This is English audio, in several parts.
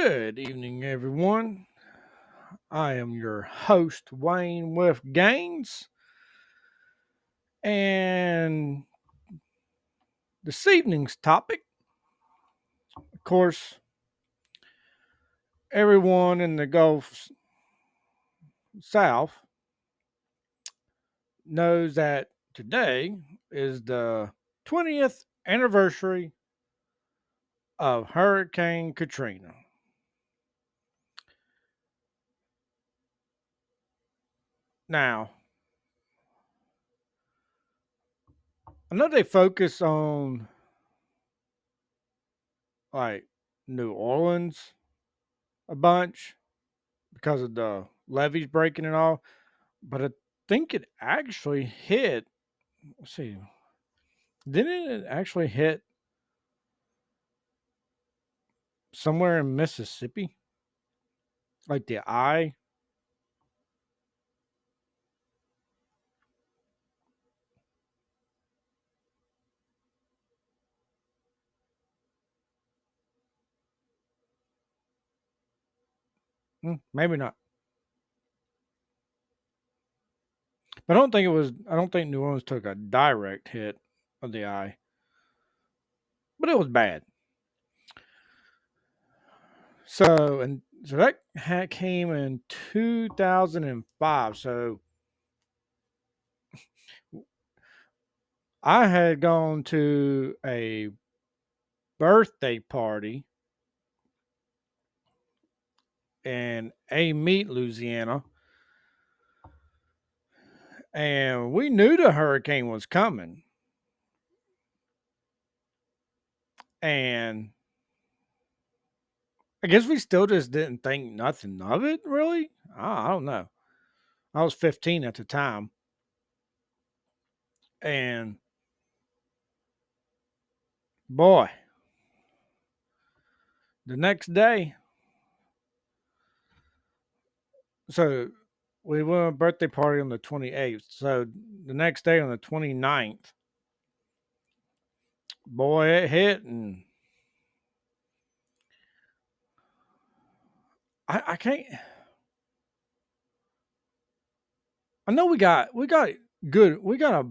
Good evening, everyone. I am your host, Wayne with Gaines, and this evening's topic, of course, everyone in the Gulf South knows that today is the 20th anniversary of Hurricane Katrina. Now, I know they focus on like New Orleans a bunch because of the levees breaking and all. But I think it actually hit. Let's see, didn't it actually hit somewhere in Mississippi? Like the eye? Maybe not. But I don't think it was. I don't think New Orleans took a direct hit of the eye, but it was bad. So that came in 2005. So I had gone to a birthday party in Amite, Louisiana, and we knew the hurricane was coming. And I guess we still just didn't think nothing of it, really. I don't know. I was 15 at the time, and boy, the next day, so we went to a birthday party on the 28th. So the next day on the 29th, boy, it hit, and I can't. I know we got good. We got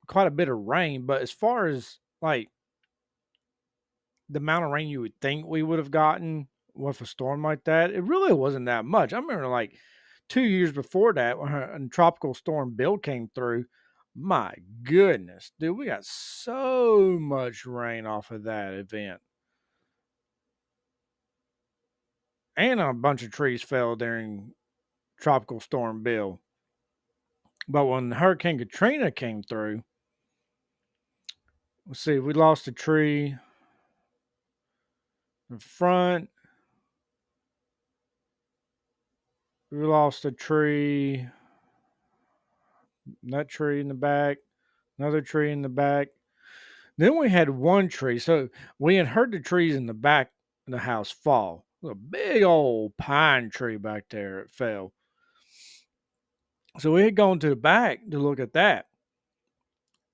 quite a bit of rain, but as far as like the amount of rain you would think we would have gotten with a storm like that, it really wasn't that much. I remember like 2 years before that when a tropical storm Bill came through. My goodness, dude, we got so much rain off of that event. And a bunch of trees fell during Tropical Storm Bill. But when Hurricane Katrina came through, let's see, we lost a tree in front. We lost a tree, that tree in the back, another tree in the back. Then we had one tree. So we had heard the trees in the back of the house fall. A big old pine tree back there. It fell. So we had gone to the back to look at that.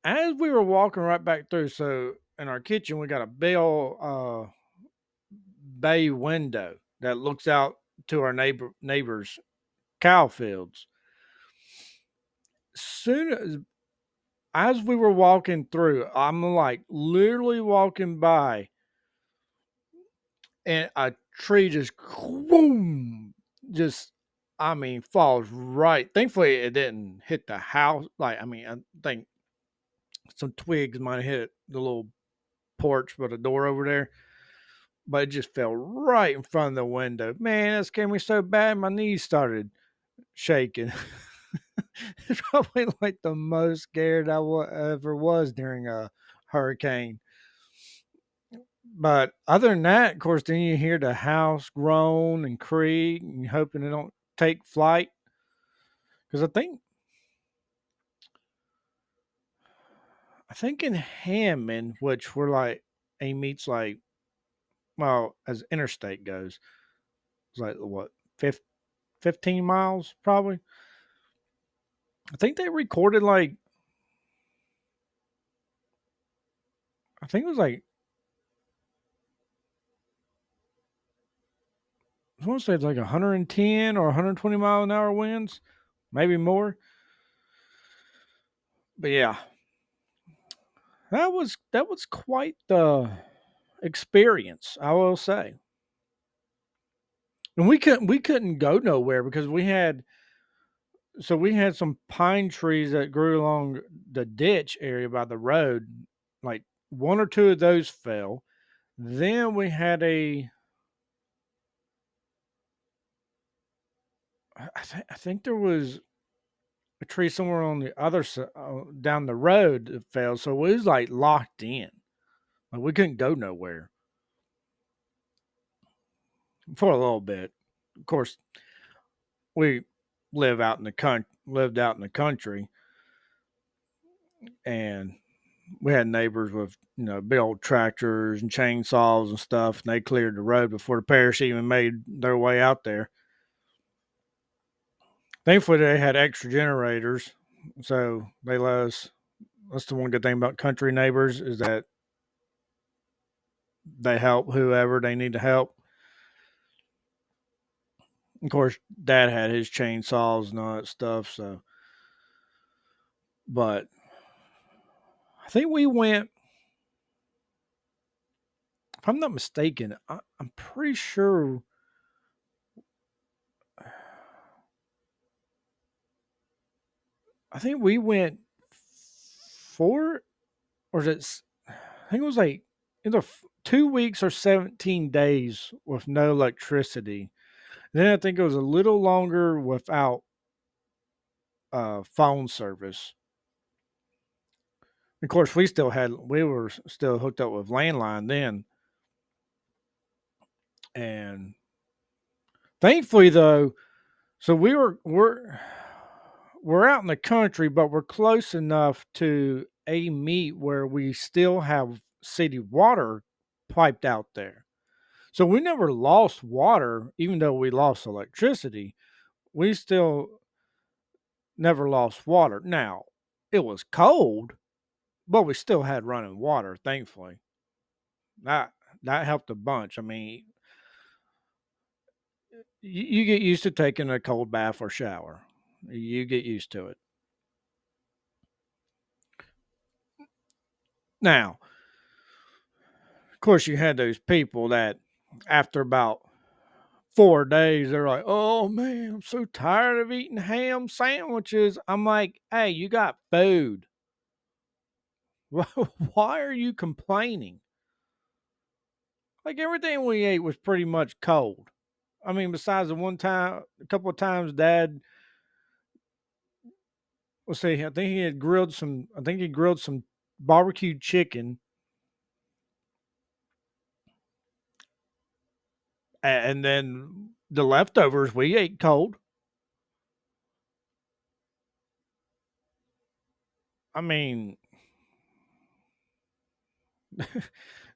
As we were walking right back through, so in our kitchen, we got a big old bay window that looks out to our neighbors' cow fields. Soon as we were walking through, I'm like literally walking by, and a tree just boom, just I mean falls right. Thankfully, it didn't hit the house. Like I mean, I think some twigs might have hit the little porch with a door over there, but it just fell right in front of the window. Man, that scared me so bad, my knees started shaking. It's probably like the most scared ever was during a hurricane. But other than that, of course, then you hear the house groan and creak, and you're hoping it don't take flight. Because I think in Hammond, which we're like a meets like well as interstate goes, it's like what 15 miles probably. I think they recorded like I think it was like want to say it's like 110 or 120 mile an hour winds, maybe more. But yeah, that was quite the experience, I will say. And we couldn't go nowhere because we had some pine trees that grew along the ditch area by the road. Like one or two of those fell. Then we had I think there was a tree somewhere on the other side, down the road that fell. So we was like locked in. Like we couldn't go nowhere for a little bit. Of course, we lived out in the country, and we had neighbors with big old tractors and chainsaws and stuff, and they cleared the road before the parish even made their way out there. Thankfully, they had extra generators, so they let us. That's the one good thing about country neighbors is that they help whoever they need to help. Of course, Dad had his chainsaws and all that stuff. So, but I think we went. If I'm not mistaken, I'm pretty sure. I think we went 4 or is it? I think it was like either 2 weeks or 17 days with no electricity. Then I think it was a little longer without phone service. Of course, we were still hooked up with landline then, and thankfully though, so we're out in the country, but we're close enough to a meet where we still have city water piped out there. So we never lost water, even though we lost electricity. We still never lost water. Now, it was cold, but we still had running water, thankfully. That that helped a bunch. I mean, you get used to taking a cold bath or shower. You get used to it. Now, of course, you had those people that after about 4 days, they're like, "Oh man, I'm so tired of eating ham sandwiches." I'm like, "Hey, you got food. Why are you complaining?" Like everything we ate was pretty much cold. I mean, besides the one time, a couple of times, Dad, let's see, I think he had grilled some. I think he grilled some barbecued chicken, and then the leftovers we ate cold. I mean,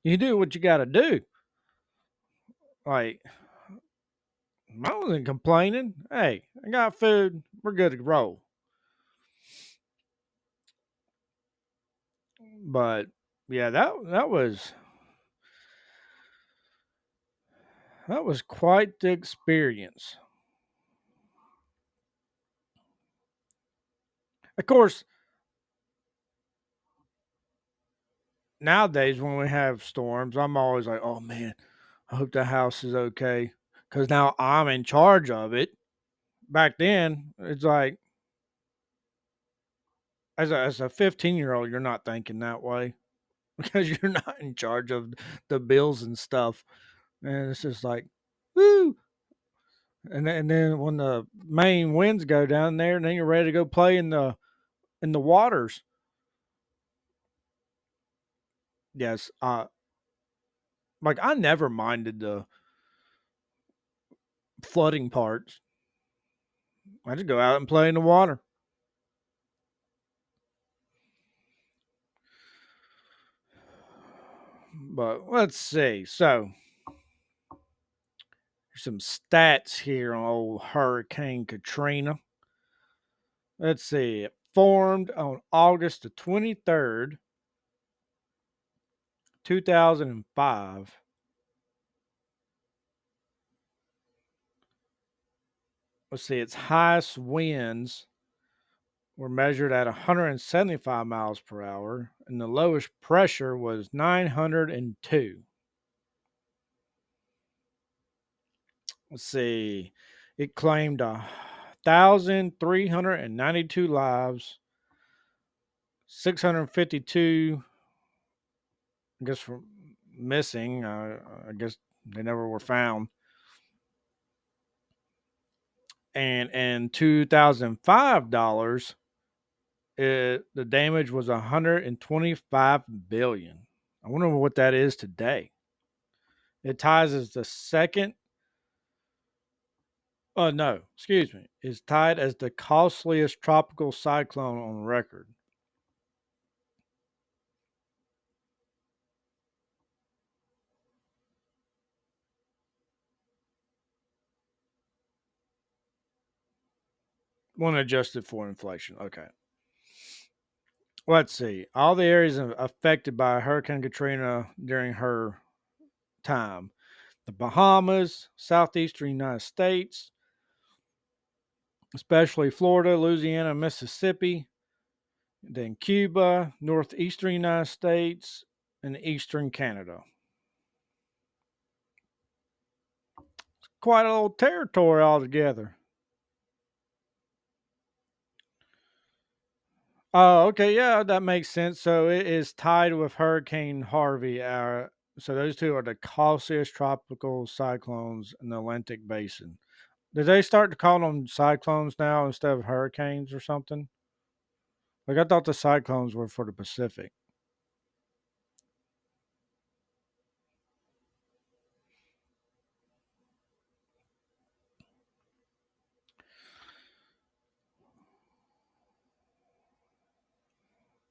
you do what you got to do. Like I wasn't complaining. Hey, I got food. We're good to roll. But yeah, that was quite the experience. Of course, nowadays when we have storms, I'm always like, "Oh man, I hope the house is okay," because now I'm in charge of it. Back then, it's like as a 15-year-old, you're not thinking that way because you're not in charge of the bills and stuff, and it's just like, woo. And then when the main winds go down there, and then you're ready to go play in the waters. Yes, like I never minded the flooding parts. I just go out and play in the water. But let's see. So there's some stats here on old Hurricane Katrina. Let's see. It formed on August the 23rd, 2005. let's see, its highest winds were measured at 175 miles per hour, and the lowest pressure was 902. Let's see, it claimed 1,392 lives, 652, I guess, were missing. I guess they never were found. And in $2005, the damage was 125 billion. I wonder what that is today. It ties as the second. Oh no, excuse me. Is tied as the costliest tropical cyclone on record. When adjusted for inflation. Okay. Let's see. All the areas affected by Hurricane Katrina during her time: the Bahamas, southeastern United States, especially Florida, Louisiana, Mississippi, then Cuba, northeastern United States, and eastern Canada. Quite a little territory altogether. Oh, okay, yeah, that makes sense. So it is tied with Hurricane Harvey. So those two are the costliest tropical cyclones in the Atlantic Basin. Did they start to call them cyclones now instead of hurricanes or something? Like I thought the cyclones were for the Pacific.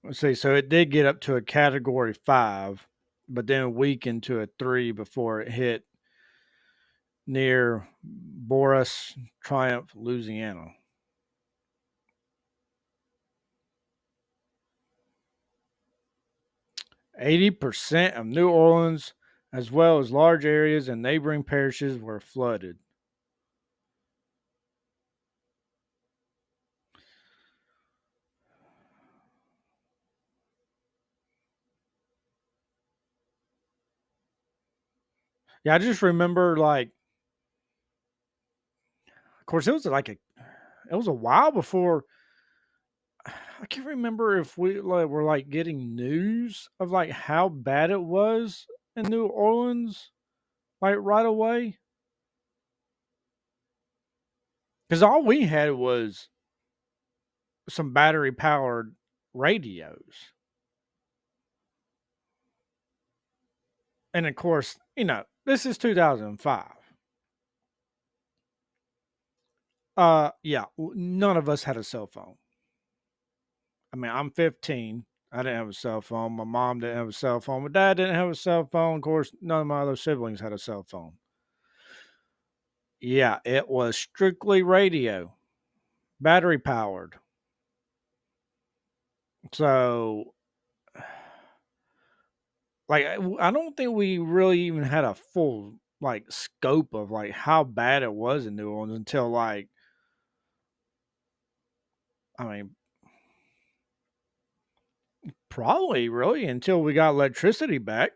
Let's see. So it did get up to a category 5, but then weakened to a 3 before it hit near Boris Triumph, Louisiana. 80% of New Orleans, as well as large areas and neighboring parishes, were flooded. Yeah, I just remember, like, of course, it was a while before. I can't remember if we were like getting news of like how bad it was in New Orleans, like right away. Because all we had was some battery powered radios. And of course, this is 2005. Yeah, none of us had a cell phone. I mean, I'm 15. I didn't have a cell phone. My mom didn't have a cell phone. My dad didn't have a cell phone. Of course, none of my other siblings had a cell phone. Yeah, it was strictly radio, battery powered. So, like, I don't think we really even had a full like scope of like how bad it was in New Orleans until like, I mean, probably really until we got electricity back.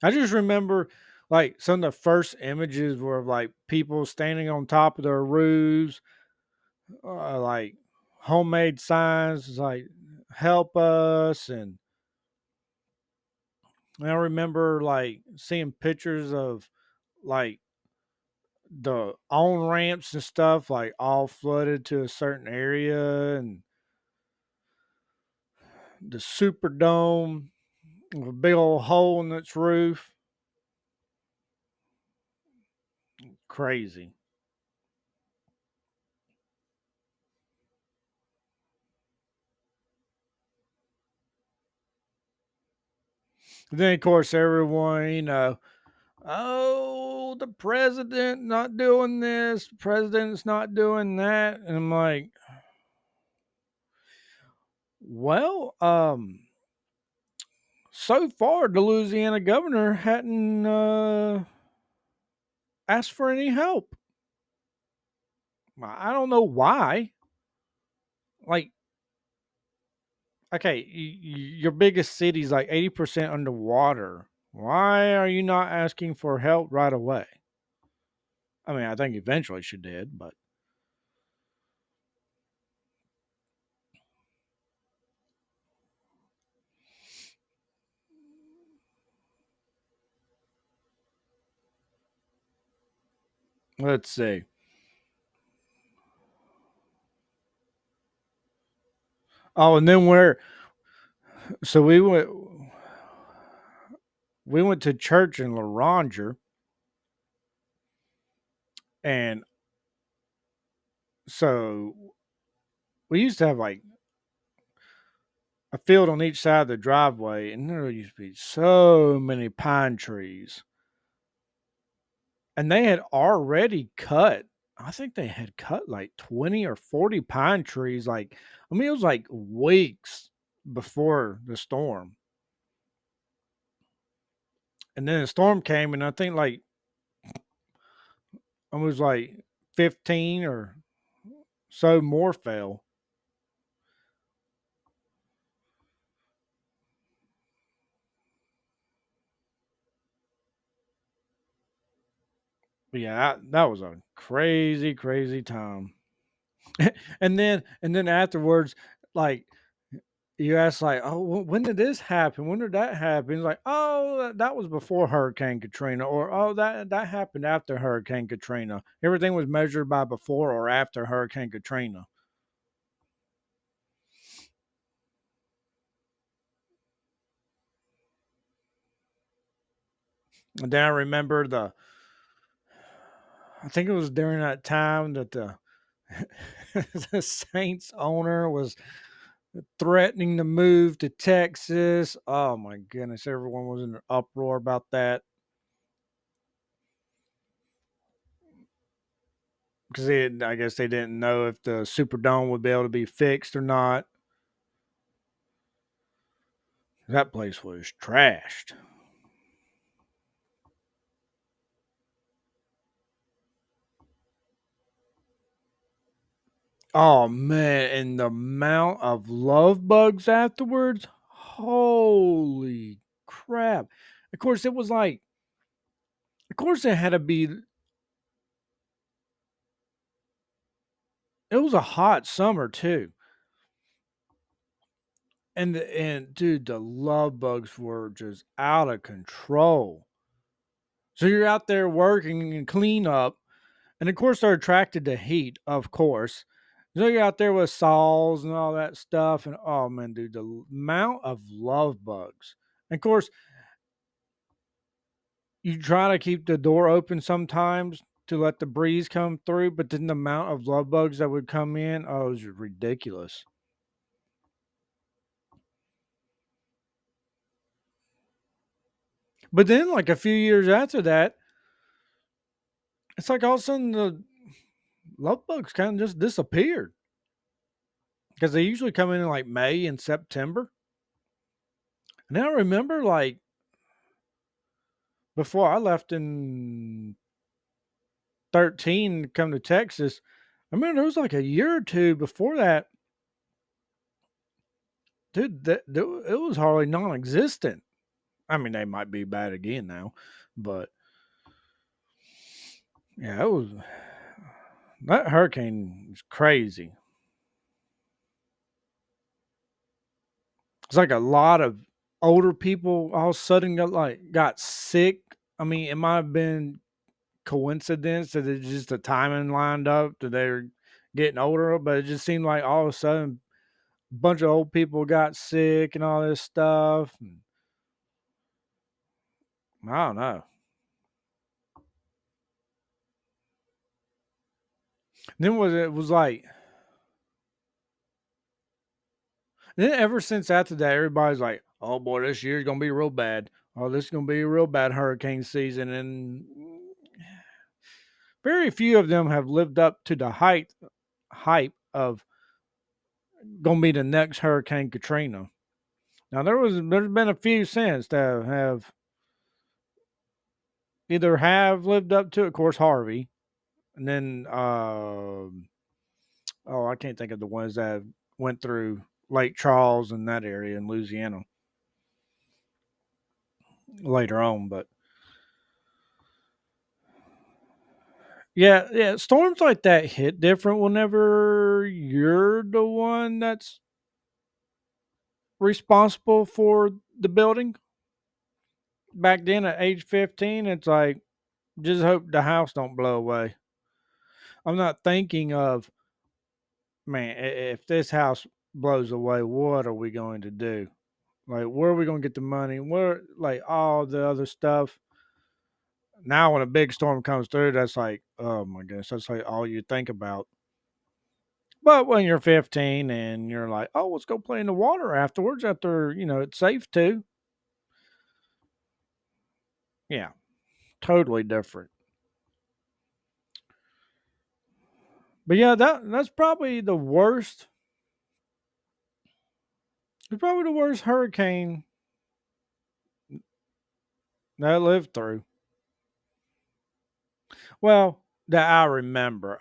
I just remember like some of the first images were of like people standing on top of their roofs, like homemade signs like "Help us," and I remember like seeing pictures of like the on ramps and stuff like all flooded to a certain area, and the Superdome with a big old hole in its roof. Crazy. Then of course everyone, oh, the president not doing this, the president's not doing that. And I'm like, well, so far, the Louisiana governor hadn't asked for any help. I don't know why. Like, okay, your biggest city's like 80% underwater. Why are you not asking for help right away? I mean, I think eventually she did, but let's see. Oh, and then so we went to church in Laranger, and so we used to have like a field on each side of the driveway, and there used to be so many pine trees. And they had already cut, I think they had cut like 20 or 40 pine trees. Like, I mean, it was like weeks before the storm. And then the storm came, and I think like it was like 15 or so more fell. But yeah, that was a crazy, crazy time. And then afterwards, like you ask, like, oh, when did this happen? When did that happen? It's like, oh, that was before Hurricane Katrina, or oh, that happened after Hurricane Katrina. Everything was measured by before or after Hurricane Katrina. And then I remember I think it was during that time that the the Saints owner was threatening to move to Texas. Oh my goodness, everyone was in an uproar about that because I guess they didn't know if the Superdome would be able to be fixed or not. That place was trashed. Oh man, and the amount of love bugs afterwards. Holy crap. Of course it was like of course it had to be it was a hot summer too. And dude, the love bugs were just out of control. So you're out there working and clean up, and of course they're attracted to heat, of course. So you're out there with saws and all that stuff, and oh man, dude, the amount of love bugs. And of course, you try to keep the door open sometimes to let the breeze come through, but then the amount of love bugs that would come in, oh, it was ridiculous. But then, like a few years after that, it's like all of a sudden the love bugs kind of just disappeared because they usually come in like May and September. And I remember like before I left in 13 to come to Texas, I mean, there was like a year or two before that, dude, it was hardly non existent. I mean, they might be bad again now, but yeah, it was that hurricane was crazy. It's like a lot of older people all of a sudden got sick. I mean, it might have been coincidence that it's just the timing lined up that they're getting older, but it just seemed like all of a sudden a bunch of old people got sick and all this stuff. And I don't know. Then it was like then ever since after that, everybody's like, "Oh boy, this year's gonna be real bad. Oh, this is gonna be a real bad hurricane season," and very few of them have lived up to the hype of gonna be the next Hurricane Katrina. Now there's been a few since that have either have lived up to it, of course Harvey, and then oh, I can't think of the ones that went through Lake Charles and that area in Louisiana later on. But yeah, storms like that hit different whenever you're the one that's responsible for the building. Back then at age 15, it's like just hope the house don't blow away. I'm not thinking of, man, if this house blows away, what are we going to do? Like, where are we going to get the money? Where, like, all the other stuff. Now, when a big storm comes through, that's like, oh my goodness, that's like all you think about. But when you're 15 and you're like, oh, let's go play in the water afterwards, after, it's safe to. Yeah, totally different. But yeah, that's probably the worst. It's probably the worst hurricane that I lived through. Well, that I remember,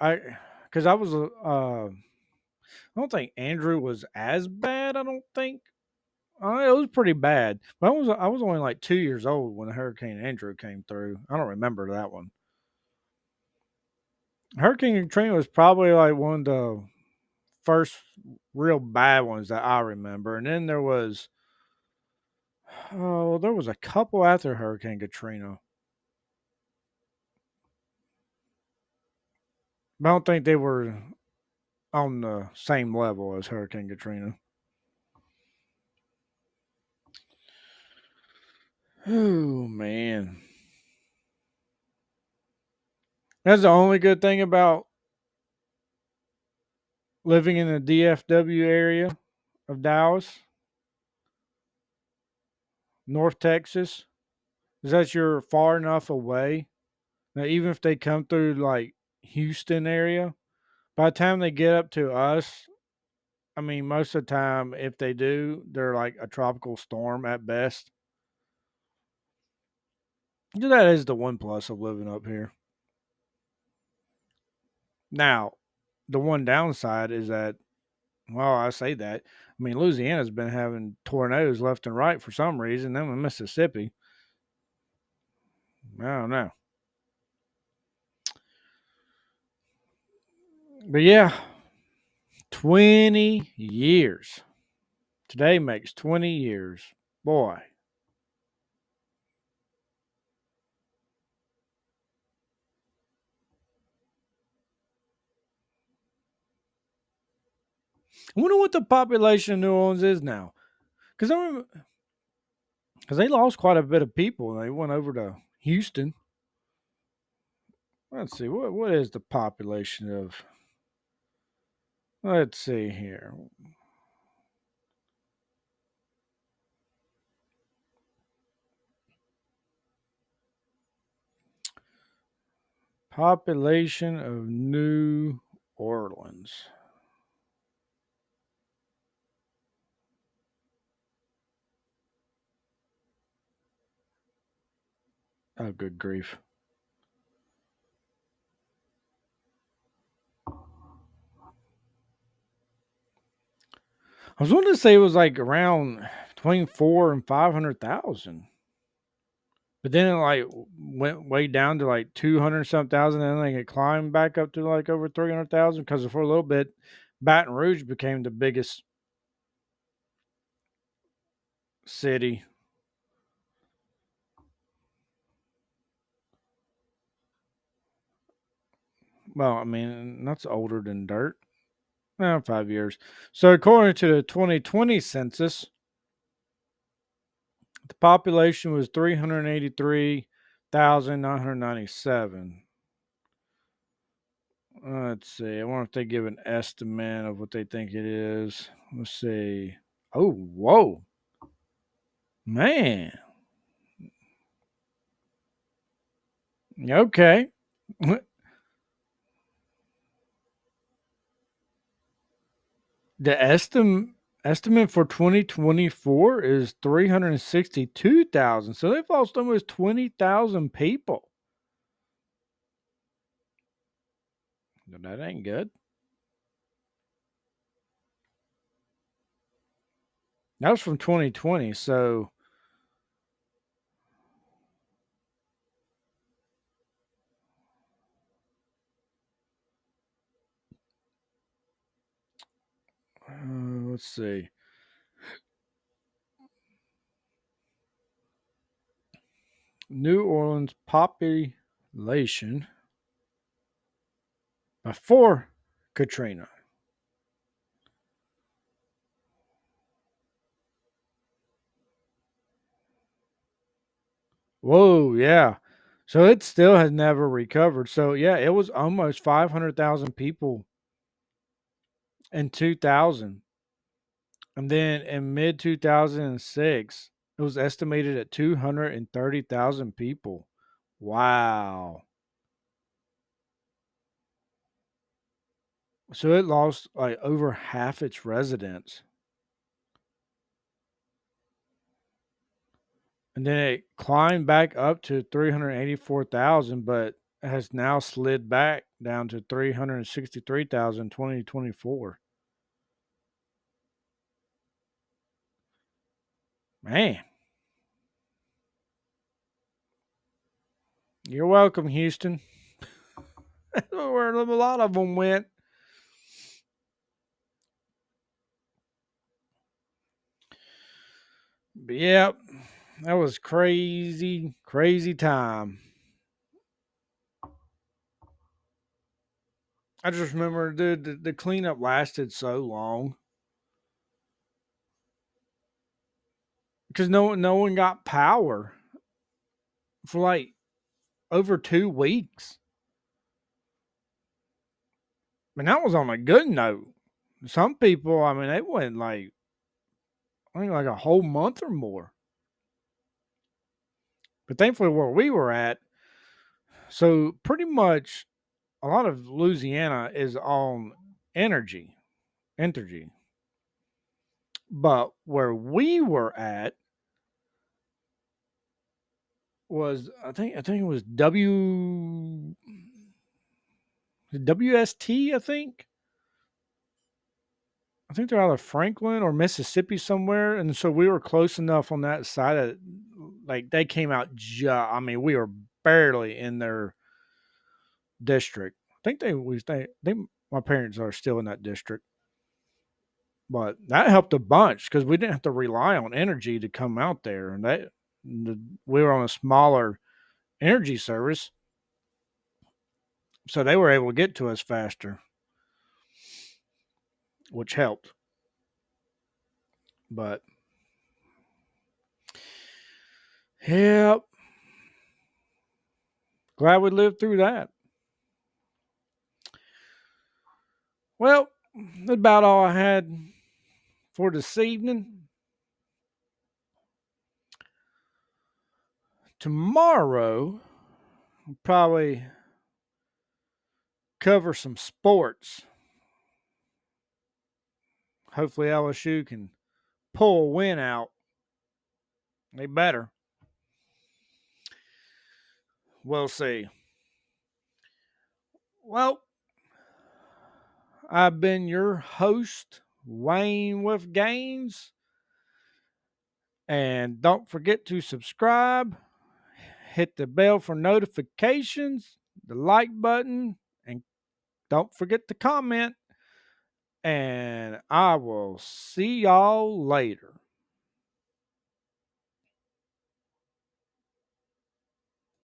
because I was I don't think Andrew was as bad. I don't think it was pretty bad. But I was only like 2 years old when Hurricane Andrew came through. I don't remember that one. Hurricane Katrina was probably like one of the first real bad ones that I remember, and then there was a couple after Hurricane Katrina. But I don't think they were on the same level as Hurricane Katrina. Oh man, that's the only good thing about living in the DFW area of Dallas, North Texas, is that you're far enough away that even if they come through like Houston area, by the time they get up to us, I mean, most of the time, if they do, they're like a tropical storm at best. That is the one plus of living up here. Now, the one downside is that, well, I say that. I mean, Louisiana's been having tornadoes left and right for some reason. Then in Mississippi, I don't know. But yeah, 20 years. Today makes 20 years. Boy, I wonder what the population of New Orleans is now. Because they lost quite a bit of people. They went over to Houston. Let's see, what is the population of? Let's see here. Population of New Orleans. Oh, good grief. I was wanting to say it was like around between 4 and 500,000. But then it like went way down to like 200 something thousand, and then it climbed back up to like over 300,000 because for a little bit, Baton Rouge became the biggest city. Well, I mean, that's older than dirt. 5 years. So, according to the 2020 census, the population was 383,997. Let's see. I wonder if they give an estimate of what they think it is. Let's see. Oh, whoa. Man. Okay. The estimate. Estimate for 2024 is 362,000. So they've lost almost 20,000 people. No, that ain't good. That was from 2020. So let's see. New Orleans population before Katrina. Whoa, yeah. So it still has never recovered. So yeah, it was almost 500,000 people in 2000. And then in mid 2006, it was estimated at 230,000 people. Wow. So it lost like over half its residents. And then it climbed back up to 384,000, but has now slid back down to 363,000 in 2024. Man, you're welcome, Houston. Where a lot of them went. But yeah, that was crazy, crazy time. I just remember, dude, the cleanup lasted so long because no one got power for like over 2 weeks. And that was on a good note. Some people, I mean, they went like I think like a whole month or more. But thankfully, where we were at, so pretty much a lot of Louisiana is on energy, energy. But where we were at was I think it was WST. I think they're out of Franklin or Mississippi somewhere, and so we were close enough on that side of like they came out. I mean, we were barely in their district. I think they my parents are still in that district, but that helped a bunch because we didn't have to rely on energy to come out there, and we were on a smaller energy service, so they were able to get to us faster, which helped. But yeah, glad we lived through that. Well, that's about all I had for this evening. Tomorrow, we'll probably cover some sports. Hopefully, LSU can pull a win out. They better. We'll see. Well, I've been your host, Wayne with Gaines. And don't forget to subscribe, hit the bell for notifications, the like button, and don't forget to comment. And I will see y'all later.